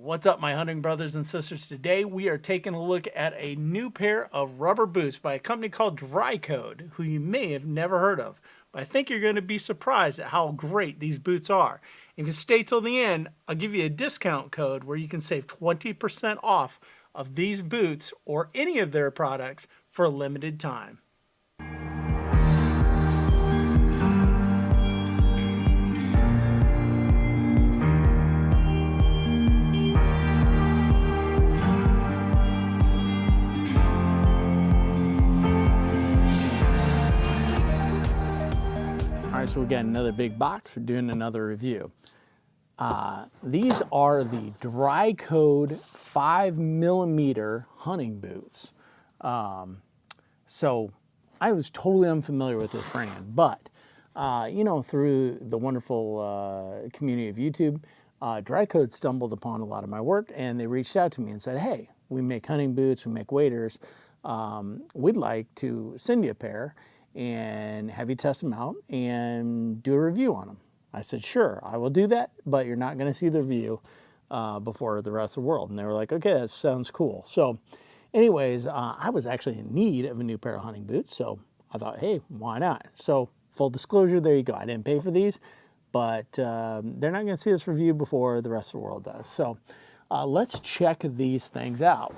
What's up, my hunting brothers and sisters? Today we are taking a look at a new pair of rubber boots by a company called DryCode, who you may have never heard of, but I think you're going to be surprised at how great these boots are. If you stay till the end, I'll give you a discount code where you can save 20% off of these boots or any of their products for a limited time. Alright, so we got another big box. We're doing another review. These are the DryCode 5mm hunting boots. So I was totally unfamiliar with this brand, but you know, through the wonderful community of YouTube, DryCode stumbled upon a lot of my work, and they reached out to me and said, hey, we make hunting boots, we make waders. We'd like to send you a pair and have you test them out and do a review on them. I said, sure, I will do that, but you're not going to see the review before the rest of the world. And they were like, okay, that sounds cool. So anyways, I was actually in need of a new pair of hunting boots, so I thought, hey, why not? So full disclosure, there you go. I didn't pay for these, but they're not going to see this review before the rest of the world does. So let's check these things out.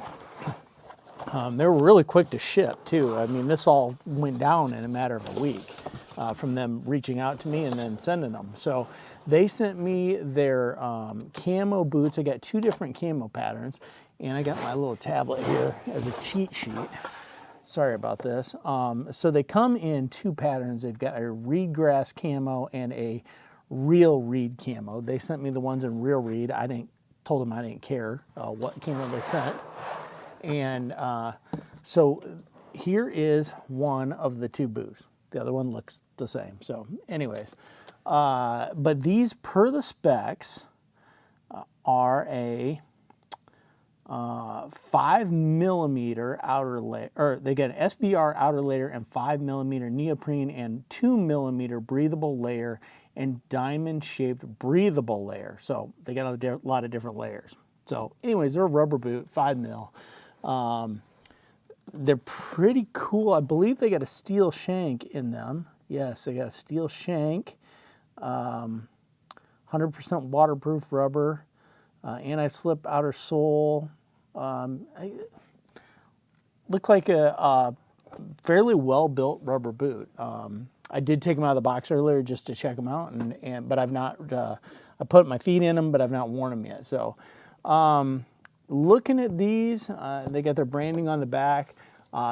They were really quick to ship too. I mean, this all went down in a matter of a week from them reaching out to me and then sending them. So they sent me their camo boots. I got two different camo patterns, and I got my little tablet here as a cheat sheet. Sorry about this. So they come in two patterns. They've got a reed grass camo and a real reed camo. They sent me the ones in real reed. Told them I didn't care what camo they sent. And so here is one of the two boots. The other one looks the same. So anyways, but these per the specs are a 5mm outer layer, or they get an SBR outer layer and 5mm neoprene and 2mm breathable layer and diamond shaped breathable layer. So they got a lot of different layers. So anyways, they're a rubber boot, 5mm. They're pretty cool. I believe they got a steel shank in them. Yes, they got a steel shank. 100% waterproof rubber, anti-slip outer sole. Look like a fairly well-built rubber boot. I did take them out of the box earlier just to check them out, but I've not. I put my feet in them, but I've not worn them yet. So. Looking at these, they got their branding on the back.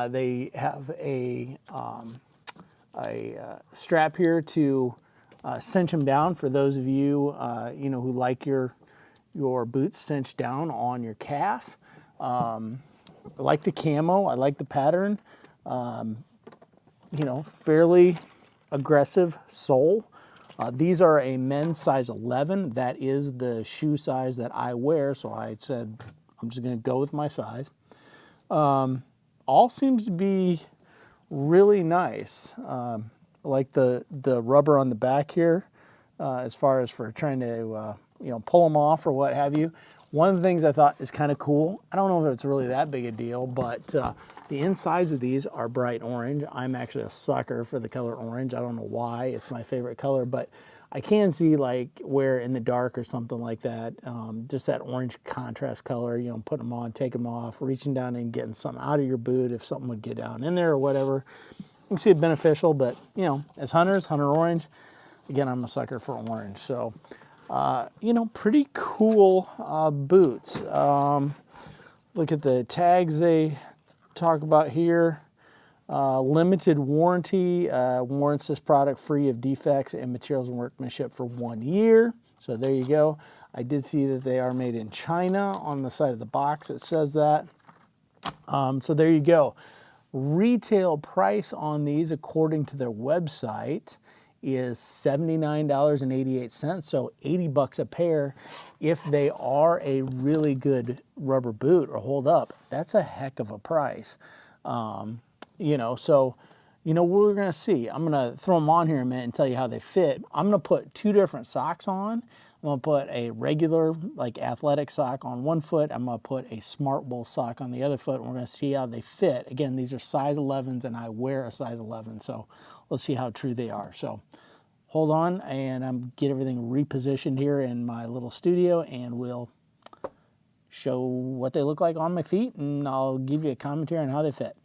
They have a strap here to cinch them down for those of you, you know, who like your boots cinched down on your calf. I like the camo. I like the pattern. You know, fairly aggressive sole. These are a men's size 11. That is the shoe size that I wear, so I said I'm just going to go with my size. All seems to be really nice. I like the rubber on the back here as far as for trying to you know, pull them off or what have you. One of the things I thought is kind of cool, I don't know if it's really that big a deal, but the insides of these are bright orange. I'm actually a sucker for the color orange. I don't know why, it's my favorite color, but I can see like where in the dark or something like that, just that orange contrast color, you know, putting them on, take them off, reaching down and getting something out of your boot if something would get down in there or whatever. You can see it beneficial, but you know, as hunters, hunter orange, again, I'm a sucker for orange. So, you know, pretty cool boots. Look at the tags they talk about here. Limited warranty, warrants this product free of defects and materials and workmanship for 1 year. So there you go. I did see that they are made in China on the side of the box. It says that. So there you go. Retail price on these, according to their website, is $79.88. So 80 bucks a pair. If they are a really good rubber boot or hold up, that's a heck of a price. You know, so, you know, we're going to see. I'm going to throw them on here in a minute and tell you how they fit. I'm going to put two different socks on. I'm I'm going to put a regular, like, athletic sock on one foot. I'm going to put a Smart Wool sock on the other foot, and we're going to see how they fit. Again, these are size 11s, and I wear a size 11, so let's see how true they are. So hold on, and I'm get everything repositioned here in my little studio, and we'll show what they look like on my feet, and I'll give you a commentary on how they fit.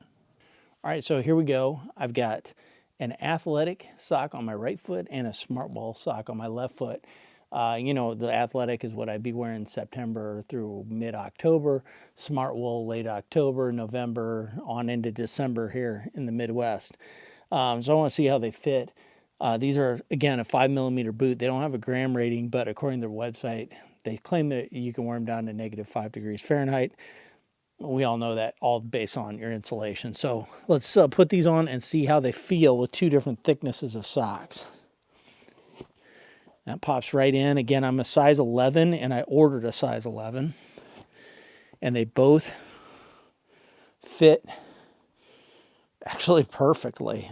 All right, so here we go. I've got an athletic sock on my right foot and a Smart Wool sock on my left foot. You know, the athletic is what I'd be wearing September through mid-October. Smart Wool late October, November, on into December here in the Midwest. So I want to see how they fit. These are, again, a 5mm boot. They don't have a gram rating, but according to their website, they claim that you can wear them down to -5 degrees Fahrenheit. We all know that, all based on your insulation. So let's put these on and see how they feel with two different thicknesses of socks. That pops right in. Again, I'm a size 11, and I ordered a size 11. And they both fit actually perfectly.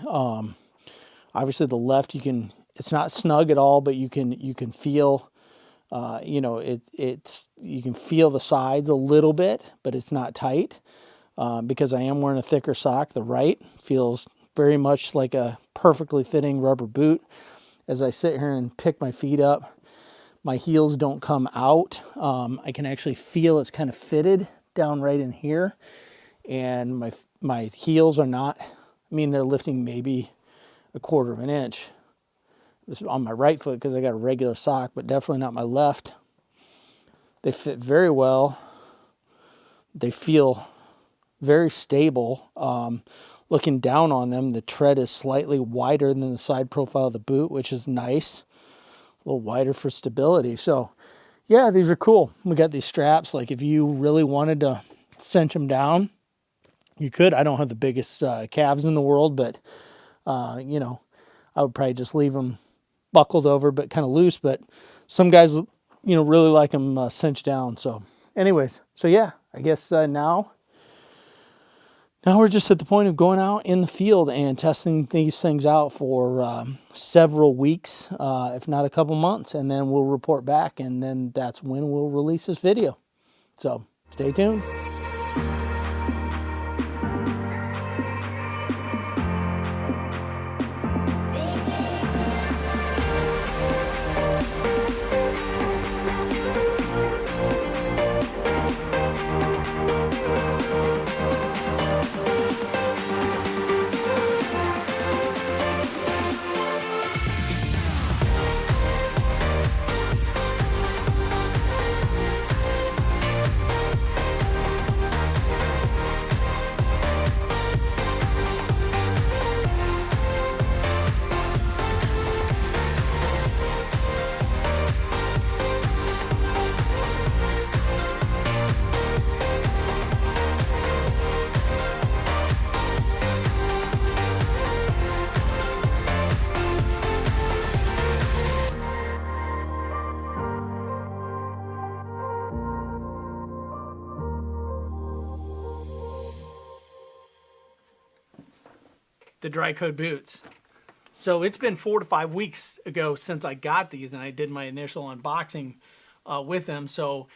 Obviously, the left, it's not snug at all, but you can feel, you know, you can feel the sides a little bit, but it's not tight. Because I am wearing a thicker sock, the right feels very much like a perfectly fitting rubber boot. As I sit here and pick my feet up, my heels don't come out. I can actually feel it's kind of fitted down right in here. And my heels are not, I mean, they're lifting maybe 1/4 of an inch. This is on my right foot because I got a regular sock, but definitely not my left. They fit very well. They feel very stable. Looking down on them, the tread is slightly wider than the side profile of the boot, which is nice. A little wider for stability. So, yeah, these are cool. We got these straps. Like, if you really wanted to cinch them down, you could. I don't have the biggest calves in the world, but, you know, I would probably just leave them buckled over, but kind of loose. But some guys, you know, really like them cinched down. So, anyways, so yeah, I guess now we're just at the point of going out in the field and testing these things out for several weeks, if not a couple months, and then we'll report back, and then that's when we'll release this video. So stay tuned. The DryCode boots. So it's been 4 to 5 weeks ago since I got these, and I did my initial unboxing with them. So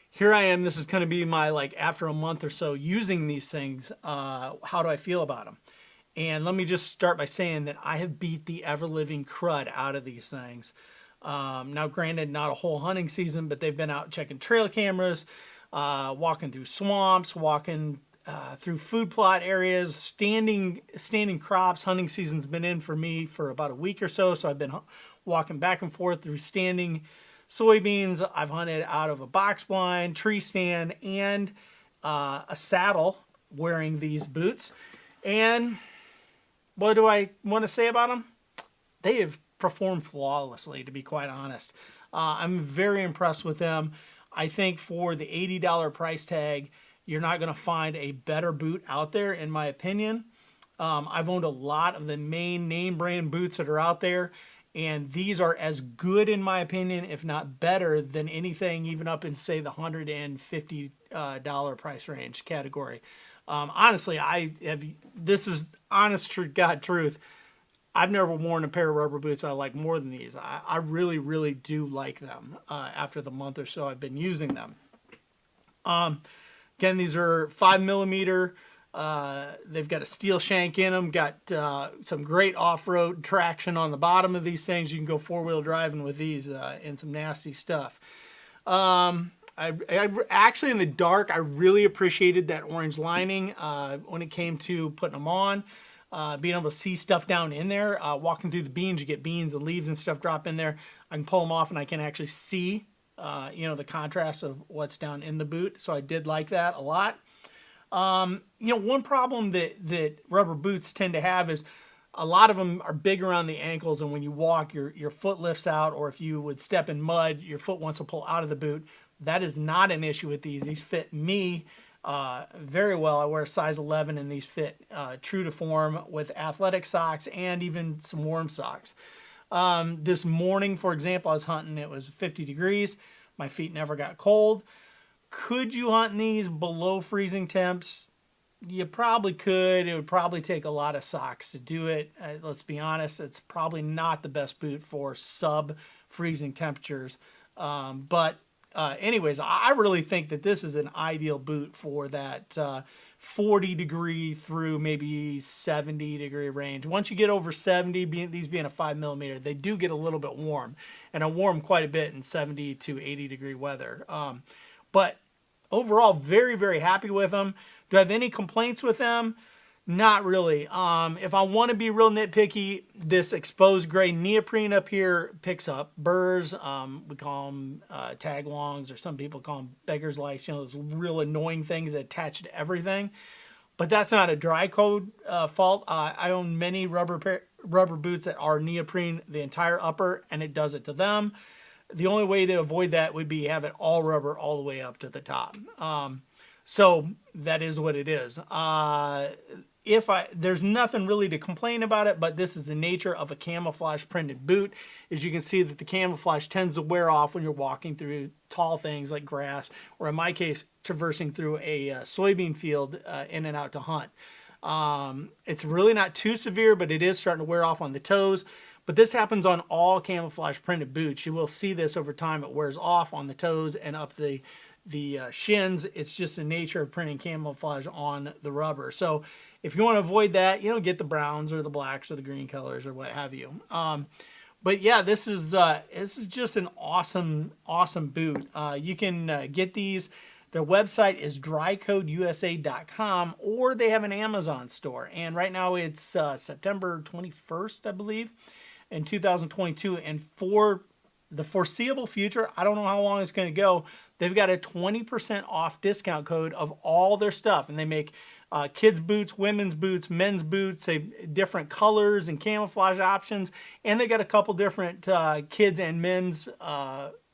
here I am. This is going to be my, like, after a month or so using these things. How do I feel about them? And let me just start by saying that I have beat the ever-living crud out of these things. Now, granted, not a whole hunting season, but they've been out checking trail cameras, walking through swamps, walking through food plot areas, standing crops. Hunting season's been in for me for about a week or so, so I've been walking back and forth through standing soybeans. I've hunted out of a box blind, tree stand, and a saddle wearing these boots. And what do I want to say about them? They have performed flawlessly, to be quite honest. I'm very impressed with them. I think for the $80 price tag, you're not going to find a better boot out there, in my opinion. I've owned a lot of the main name brand boots that are out there, and these are as good, in my opinion, if not better than anything, even up in, say, the $150 price range category. Honestly, this is honest to God truth. I've never worn a pair of rubber boots I like more than these. I really, really do like them after the month or so I've been using them. Again, these are 5mm. They've got a steel shank in them, got some great off-road traction on the bottom of these things. You can go four-wheel driving with these and some nasty stuff. I actually, in the dark, I really appreciated that orange lining when it came to putting them on. Being able to see stuff down in there. Walking through the beans, you get beans and leaves and stuff drop in there. I can pull them off and I can actually see the contrast of what's down in the boot. So I did like that a lot. One problem that rubber boots tend to have is a lot of them are big around the ankles, and when you walk, your foot lifts out, or if you would step in mud, your foot wants to pull out of the boot. That is not an issue with these. These fit me very well. I wear a size 11, and these fit true to form with athletic socks and even some warm socks. This morning, for example, I was hunting. It was 50 degrees. My feet never got cold. Could you hunt in these below freezing temps? You probably could. It would probably take a lot of socks to do it. Let's be honest, it's probably not the best boot for sub-freezing temperatures. Anyways, I really think that this is an ideal boot for that 40 degree through maybe 70 degree range. Once you get over 70, these being a 5mm, they do get a little bit warm, and I warm quite a bit in 70 to 80 degree weather. But overall, very, very happy with them. Do I have any complaints with them? Not really. If I want to be real nitpicky, this exposed gray neoprene up here picks up burrs. We call them tag-longs, or some people call them beggar's lice. Those real annoying things that attach to everything. But that's not a DryCode fault. I own many rubber boots that are neoprene the entire upper, and it does it to them. The only way to avoid that would be have it all rubber all the way up to the top. So that is what it is. There's nothing really to complain about it, but this is the nature of a camouflage printed boot. As you can see, that the camouflage tends to wear off when you're walking through tall things like grass, or in my case, traversing through a soybean field in and out to hunt. It's really not too severe, but it is starting to wear off on the toes. But this happens on all camouflage printed boots. You will see this over time. It wears off on the toes and up the shins. It's just the nature of printing camouflage on the rubber. So if you want to avoid that, get the browns or the blacks or the green colors or what have you. But yeah, this is just an awesome boot. You can get these. Their website is drycodeusa.com, or they have an Amazon store. And right now it's September 21st, I believe, in 2022. And for the foreseeable future, I don't know how long it's going to go, they've got a 20% off discount code of all their stuff. And they make kids' boots, women's boots, men's boots, different colors and camouflage options. And they got a couple different kids and men's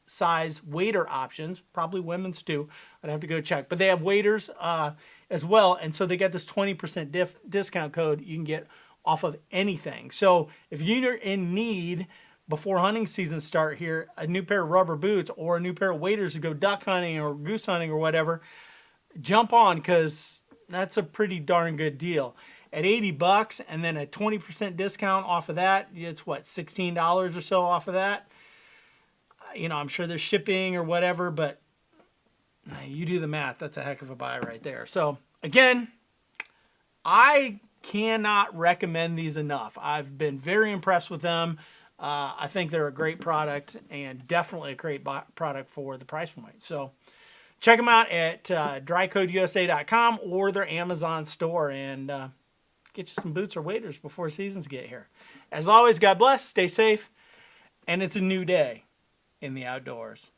size wader options, probably women's too. I'd have to go check. But they have waders as well. And so they got this 20% discount code you can get off of anything. So if you're in need before hunting season start here, a new pair of rubber boots or a new pair of waders to go duck hunting or goose hunting or whatever, jump on, because that's a pretty darn good deal. At $80 and then a 20% discount off of that, it's what, $16 or so off of that. I'm sure there's shipping or whatever, but you do the math. That's a heck of a buy right there. So again, I cannot recommend these enough. I've been very impressed with them. I think they're a great product, and definitely a great product for the price point. So check them out at drycodeusa.com or their Amazon store, and get you some boots or waders before seasons get here. As always, God bless, stay safe, and it's a new day in the outdoors.